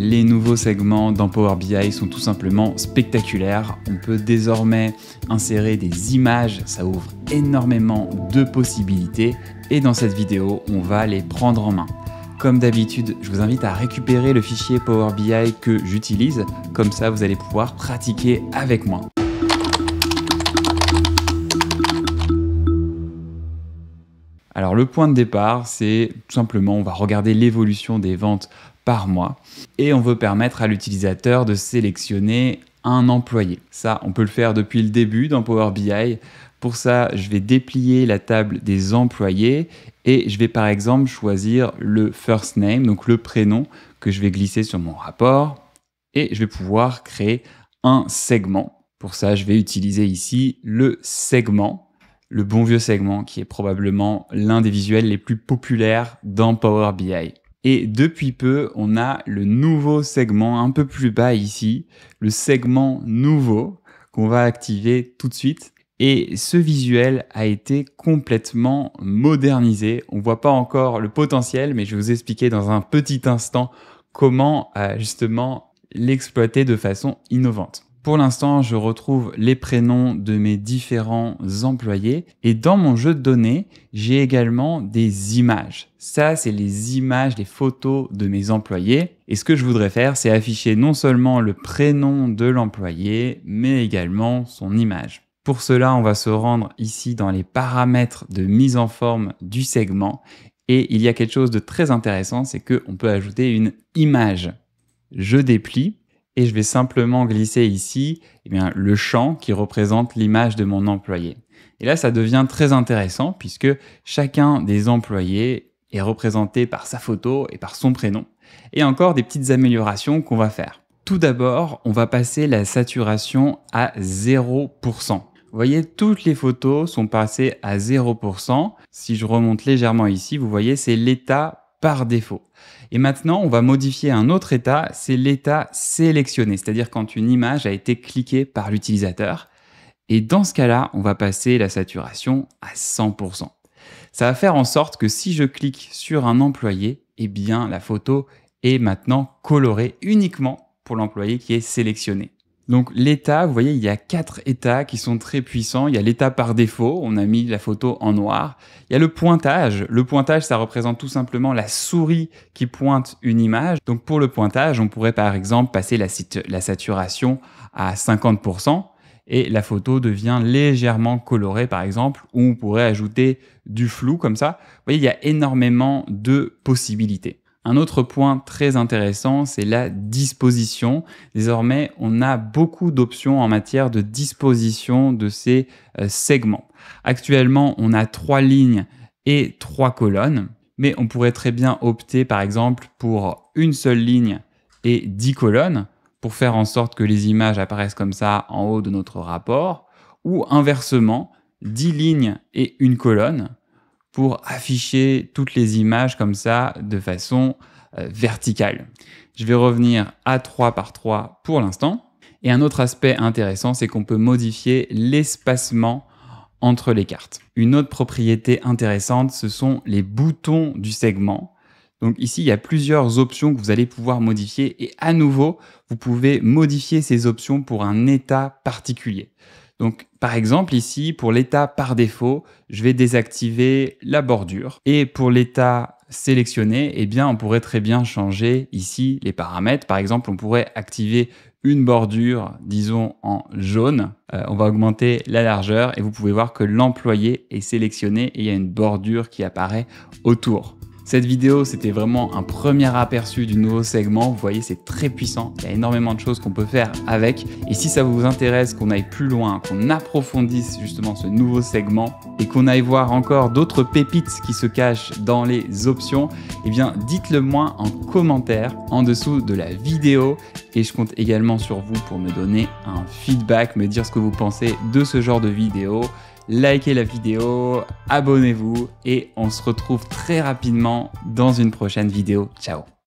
Les nouveaux segments dans Power BI sont tout simplement spectaculaires. On peut désormais insérer des images, ça ouvre énormément de possibilités et dans cette vidéo, on va les prendre en main. Comme d'habitude, je vous invite à récupérer le fichier Power BI que j'utilise, comme ça vous allez pouvoir pratiquer avec moi. Alors le point de départ, c'est tout simplement, on va regarder l'évolution des ventes par mois et on veut permettre à l'utilisateur de sélectionner un employé. Ça, on peut le faire depuis le début dans Power BI. Pour ça, je vais déplier la table des employés et je vais par exemple choisir le first name, donc le prénom que je vais glisser sur mon rapport et je vais pouvoir créer un segment. Pour ça, je vais utiliser ici le segment, le bon vieux segment qui est probablement l'un des visuels les plus populaires dans Power BI. Et depuis peu, on a le nouveau segment un peu plus bas ici, le segment nouveau qu'on va activer tout de suite. Et ce visuel a été complètement modernisé. On ne voit pas encore le potentiel, mais je vais vous expliquer dans un petit instant comment justement l'exploiter de façon innovante. Pour l'instant, je retrouve les prénoms de mes différents employés et dans mon jeu de données, j'ai également des images. Ça, c'est les images, les photos de mes employés. Et ce que je voudrais faire, c'est afficher non seulement le prénom de l'employé, mais également son image. Pour cela, on va se rendre ici dans les paramètres de mise en forme du segment et il y a quelque chose de très intéressant, c'est qu'on peut ajouter une image. Je déplie. Et je vais simplement glisser ici le champ qui représente l'image de mon employé. Et là, ça devient très intéressant puisque chacun des employés est représenté par sa photo et par son prénom. Et encore des petites améliorations qu'on va faire. Tout d'abord, on va passer la saturation à 0%. Vous voyez, toutes les photos sont passées à 0%. Si je remonte légèrement ici, vous voyez, c'est l'état par défaut. Et maintenant, on va modifier un autre état, c'est l'état sélectionné, c'est-à-dire quand une image a été cliquée par l'utilisateur. Et dans ce cas-là, on va passer la saturation à 100%. Ça va faire en sorte que si je clique sur un employé, eh bien la photo est maintenant colorée uniquement pour l'employé qui est sélectionné. Donc l'état, vous voyez, il y a 4 états qui sont très puissants. Il y a l'état par défaut, on a mis la photo en noir. Il y a le pointage. Le pointage, ça représente tout simplement la souris qui pointe une image. Donc pour le pointage, on pourrait par exemple passer la saturation à 50% et la photo devient légèrement colorée par exemple, ou on pourrait ajouter du flou comme ça. Vous voyez, il y a énormément de possibilités. Un autre point très intéressant, c'est la disposition. Désormais, on a beaucoup d'options en matière de disposition de ces segments. Actuellement, on a 3 lignes et 3 colonnes, mais on pourrait très bien opter par exemple pour une seule ligne et 10 colonnes pour faire en sorte que les images apparaissent comme ça en haut de notre rapport, ou inversement, 10 lignes et une colonne pour afficher toutes les images comme ça de façon verticale. Je vais revenir à 3 par 3 pour l'instant. Et un autre aspect intéressant, c'est qu'on peut modifier l'espacement entre les cartes. Une autre propriété intéressante, ce sont les boutons du segment. Donc ici, il y a plusieurs options que vous allez pouvoir modifier et à nouveau, vous pouvez modifier ces options pour un état particulier. Donc, par exemple, ici, pour l'état par défaut, je vais désactiver la bordure. Et pour l'état sélectionné, eh bien, on pourrait très bien changer ici les paramètres. Par exemple, on pourrait activer une bordure, disons en jaune. On va augmenter la largeur et vous pouvez voir que l'employé est sélectionné et il y a une bordure qui apparaît autour. Cette vidéo, c'était vraiment un premier aperçu du nouveau segment. Vous voyez, c'est très puissant. Il y a énormément de choses qu'on peut faire avec. Et si ça vous intéresse qu'on aille plus loin, qu'on approfondisse justement ce nouveau segment et qu'on aille voir encore d'autres pépites qui se cachent dans les options, eh bien, dites-le moi en commentaire en dessous de la vidéo. Et je compte également sur vous pour me donner un feedback, me dire ce que vous pensez de ce genre de vidéo. Likez la vidéo, abonnez-vous et on se retrouve très rapidement dans une prochaine vidéo. Ciao!